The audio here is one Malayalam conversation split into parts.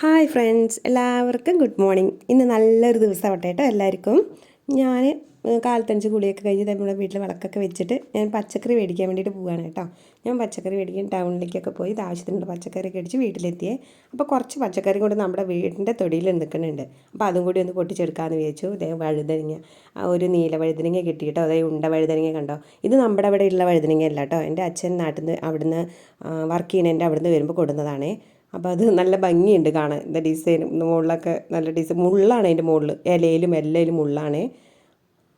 ഹായ് ഫ്രണ്ട്സ്, എല്ലാവർക്കും ഗുഡ് മോർണിംഗ്. ഇന്ന് നല്ലൊരു ദിവസമാവട്ടെ കേട്ടോ എല്ലാവർക്കും. ഞാൻ കാലത്തഞ്ച് കുളിയൊക്കെ കഴിഞ്ഞ് നമ്മുടെ വീട്ടിൽ വിളക്കൊക്കെ വെച്ചിട്ട് ഞാൻ പച്ചക്കറി മേടിക്കാൻ വേണ്ടിയിട്ട് പോവുകയാണ് കേട്ടോ. ഞാൻ പച്ചക്കറി മേടിക്കാൻ ടൗണിലേക്കൊക്കെ പോയി ആവശ്യത്തിനുള്ള പച്ചക്കറിയൊക്കെ അടിച്ച് വീട്ടിലെത്തിയേ. അപ്പോൾ കുറച്ച് പച്ചക്കറി കൂടി നമ്മുടെ വീടിൻ്റെ തൊടിയിൽ നിൽക്കുന്നുണ്ട്. അപ്പോൾ അതും കൂടി ഒന്ന് പൊട്ടിച്ചെടുക്കാമെന്ന് വിചാരിച്ചു. അതേ വഴുതനങ്ങ, ഒരു നീല വഴുതനങ്ങ കിട്ടിയിട്ടോ. അതേ ഉണ്ട വഴുതനങ്ങ കണ്ടോ. ഇത് നമ്മുടെ അവിടെ ഉള്ള വഴുതനങ്ങ അല്ല കേട്ടോ. എൻ്റെ അച്ഛൻ നാട്ടിൽ നിന്ന് അവിടുന്ന് വർക്ക് ചെയ്യുന്നതിൻ്റെ അവിടുന്ന് വരുമ്പോൾ കൊടുന്നതാണേ. അപ്പോൾ അത് നല്ല ഭംഗിയുണ്ട് കാണാൻ. ഇത് ഡിസൈൻ മുകളിലൊക്കെ നല്ല ഡിസൈൻ, മുള്ളാണ് അതിൻ്റെ മുകളിൽ, ഇലയിലും എല്ലായിലും മുള്ളാണ്.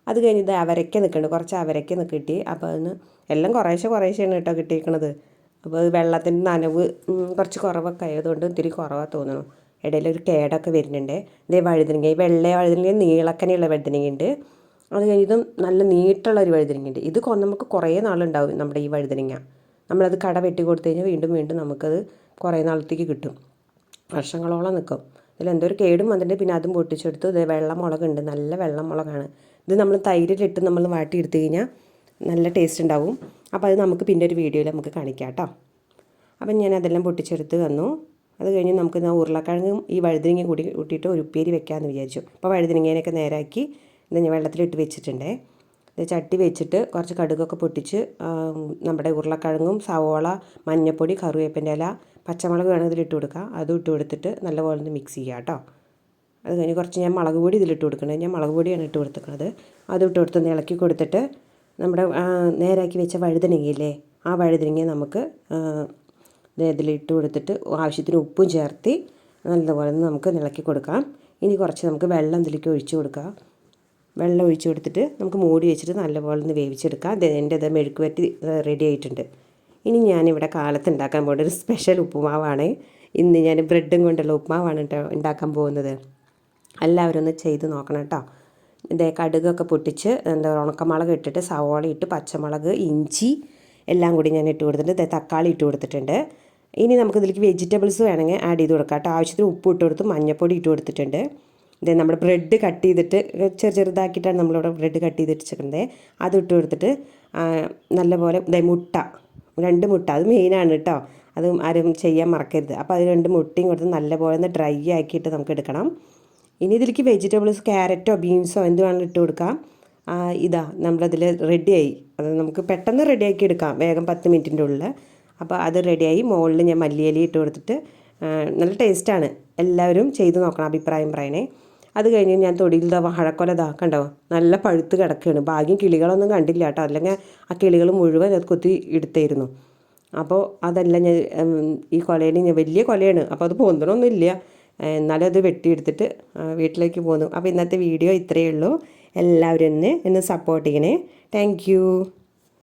അത് കഴിഞ്ഞ് ഇത് അവരയ്ക്ക നിൽക്കുന്നുണ്ട്, കുറച്ച് അവരയ്ക്ക കിട്ടി. അപ്പോൾ അതിന് എല്ലാം കുറേശ്ശെയാണ് കേട്ടോ കിട്ടിയിരിക്കണത്. അപ്പോൾ അത് വെള്ളത്തിൻ്റെ നനവ് കുറച്ച് കുറവൊക്കെ ആയതുകൊണ്ട് ഇത്തിരി കുറവാണ് തോന്നുന്നു. ഇടയിലൊരു കേടൊക്കെ വരുന്നുണ്ട്. ഇതേ വഴുതനങ്ങ, ഈ വെള്ള വഴുതനങ്ങ, നീളക്കനെയുള്ള വഴുതനങ്ങയുണ്ട്. അത് കഴിഞ്ഞ് ഇതും നല്ല നീട്ടുള്ളൊരു വഴുതനങ്ങയുണ്ട്. ഇത് നമുക്ക് കുറേ നാളുണ്ടാവും നമ്മുടെ ഈ വഴുതനങ്ങ. നമ്മളത് കട വെട്ടി കൊടുത്തു കഴിഞ്ഞാൽ വീണ്ടും നമുക്കത് കുറേ നാളത്തേക്ക് കിട്ടും, വർഷങ്ങളോളം നിൽക്കും. ഇതിലെന്തോ ഒരു കേടും വന്നിട്ട് പിന്നെ അതും പൊട്ടിച്ചെടുത്തു. ഇത് വെള്ളമുളകുണ്ട്, നല്ല വെള്ളമുളകാണ്. ഇത് നമ്മൾ തൈരിലിട്ട് നമ്മൾ വാട്ടിയെടുത്ത് കഴിഞ്ഞാൽ നല്ല ടേസ്റ്റ് ഉണ്ടാവും. അപ്പോൾ അത് നമുക്ക് പിന്നെ ഒരു വീഡിയോയിൽ നമുക്ക് കാണിക്കാം കേട്ടോ. അപ്പം ഞാൻ അതെല്ലാം പൊട്ടിച്ചെടുത്ത് വന്നു. അത് കഴിഞ്ഞ് നമുക്ക് ഉരുളക്കിഴങ്ങും ഈ വഴുതനങ്ങ കൂടി കൂട്ടിയിട്ട് ഒരു ഉപ്പേരി വെക്കാമെന്ന് വിചാരിച്ചു. അപ്പോൾ വഴുതനങ്ങേനൊക്കെ നേരാക്കി ഇത് ഞാൻ വെള്ളത്തിലിട്ട് വെച്ചിട്ടുണ്ടേ. ഇത് ചട്ടി വെച്ചിട്ട് കുറച്ച് കടുകൊക്കെ പൊട്ടിച്ച് നമ്മുടെ ഉരുളക്കിഴങ്ങും സവോള, മഞ്ഞൾപ്പൊടി, കറിവേപ്പിൻ്റെ ഇല, പച്ചമുളക് വേണം ഇതിലിട്ട് കൊടുക്കുക. അതും ഇട്ട് കൊടുത്തിട്ട് നല്ലപോലെ ഒന്ന് മിക്സ് ചെയ്യുക കേട്ടോ. അത് കഴിഞ്ഞ് കുറച്ച് ഞാൻ മുളക് പൊടി ഇതിലിട്ട് കൊടുക്കുന്നത്, ഞാൻ മുളക് പൊടിയാണ് ഇട്ട് കൊടുക്കുന്നത്. അതും ഇട്ട് കൊടുത്ത് ഇളക്കി കൊടുത്തിട്ട് നമ്മുടെ നേരാക്കി വെച്ച വഴുതനങ്ങയില്ലേ, ആ വഴുതനങ്ങ നമുക്ക് ഇതിലിട്ട് കൊടുത്തിട്ട് ആവശ്യത്തിന് ഉപ്പും ചേർത്ത് നല്ലപോലെ നമുക്ക് ഇളക്കി കൊടുക്കാം. ഇനി കുറച്ച് നമുക്ക് വെള്ളം ഇതിലേക്ക് ഒഴിച്ച് കൊടുക്കാം. വെള്ളം ഒഴിച്ച് കൊടുത്തിട്ട് നമുക്ക് മൂടി വെച്ചിട്ട് നല്ലപോലെ ഒന്ന് വേവിച്ചെടുക്കാം. എൻ്റെ മെഴുക്ക് വരട്ടി റെഡി ആയിട്ടുണ്ട്. ഇനി ഞാനിവിടെ കാലത്ത് ഉണ്ടാക്കാൻ പോകുന്ന ഒരു സ്പെഷ്യൽ ഉപ്പുമാവാണ്. ഇന്ന് ഞാൻ ബ്രെഡും കൊണ്ടുള്ള ഉപ്പുമാവാണ് കേട്ടോ ഉണ്ടാക്കാൻ പോകുന്നത്. എല്ലാവരും ഒന്ന് ചെയ്ത് നോക്കണം കേട്ടോ. ഇതേ കടുകൊക്കെ പൊട്ടിച്ച് ഉണക്കമുളക് ഇട്ടിട്ട് സവോള ഇട്ട് പച്ചമുളക്, ഇഞ്ചി എല്ലാം കൂടി ഞാൻ ഇട്ട് കൊടുത്തിട്ടുണ്ട്. തക്കാളി ഇട്ട് കൊടുത്തിട്ടുണ്ട്. ഇനി നമുക്കിതിലേക്ക് വെജിറ്റബിൾസ് വേണമെങ്കിൽ ആഡ് ചെയ്ത് കൊടുക്കാം കേട്ടോ. ആവശ്യത്തിന് ഉപ്പ് ഇട്ട് കൊടുത്ത് മഞ്ഞൾപ്പൊടി ഇട്ട് കൊടുത്തിട്ടുണ്ട്. ഇത് നമ്മുടെ ബ്രെഡ് കട്ട് ചെയ്തിട്ട് ചെറുതാക്കിയിട്ടാണ് നമ്മളിവിടെ ബ്രെഡ് കട്ട് ചെയ്തിട്ട് വെച്ചിട്ടുണ്ട്. അത് ഇട്ട് കൊടുത്തിട്ട് നല്ലപോലെ മുട്ട, 2 മുട്ട, അത് മെയിനാണ് കേട്ടോ. അത് ആരും ചെയ്യാൻ മറക്കരുത്. അപ്പോൾ അത് 2 മുട്ടയും കൊടുത്ത് നല്ലപോലെ ഒന്ന് ഡ്രൈ ആക്കിയിട്ട് നമുക്ക് എടുക്കണം. ഇനി ഇതിലേക്ക് വെജിറ്റബിൾസ് ക്യാരറ്റോ ബീൻസോ എന്ത് വേണമെങ്കിലും ഇട്ട് കൊടുക്കാം. ഇതാ നമ്മളതിൽ റെഡിയായി. അത് നമുക്ക് പെട്ടെന്ന് റെഡിയാക്കി എടുക്കാം, വേഗം 10 മിനിറ്റിൻ്റെ ഉള്ളിൽ. അപ്പോൾ അത് റെഡിയായി. മുകളിൽ ഞാൻ മല്ലിയില ഇട്ട് കൊടുത്തിട്ട് നല്ല ടേസ്റ്റാണ്. എല്ലാവരും ചെയ്ത് നോക്കണം, അഭിപ്രായം പറയണേ. അത് കഴിഞ്ഞ് ഞാൻ തൊടിയിൽ വാഴക്കൊല കണ്ടോ, നല്ല പഴുത്ത് കിടക്കുകയാണ്. ഭാഗ്യം കിളികളൊന്നും കണ്ടില്ല കേട്ടോ, അല്ലെങ്കിൽ ആ കിളികൾ മുഴുവൻ അത് കൊത്തി എടുത്തായിരുന്നു. അപ്പോൾ അതെല്ലാം ഞാൻ ഈ കൊലയിൽ ഞാൻ വലിയ കൊലയാണ്, അപ്പോൾ അത് പൊന്തണമൊന്നും ഇല്ല. എന്നാലും അത് വെട്ടിയെടുത്തിട്ട് വീട്ടിലേക്ക് പോന്നു. അപ്പോൾ ഇന്നത്തെ വീഡിയോ ഇത്രയേ ഉള്ളൂ. എല്ലാവരും എന്നെ സപ്പോർട്ട് ചെയ്യണേ. താങ്ക്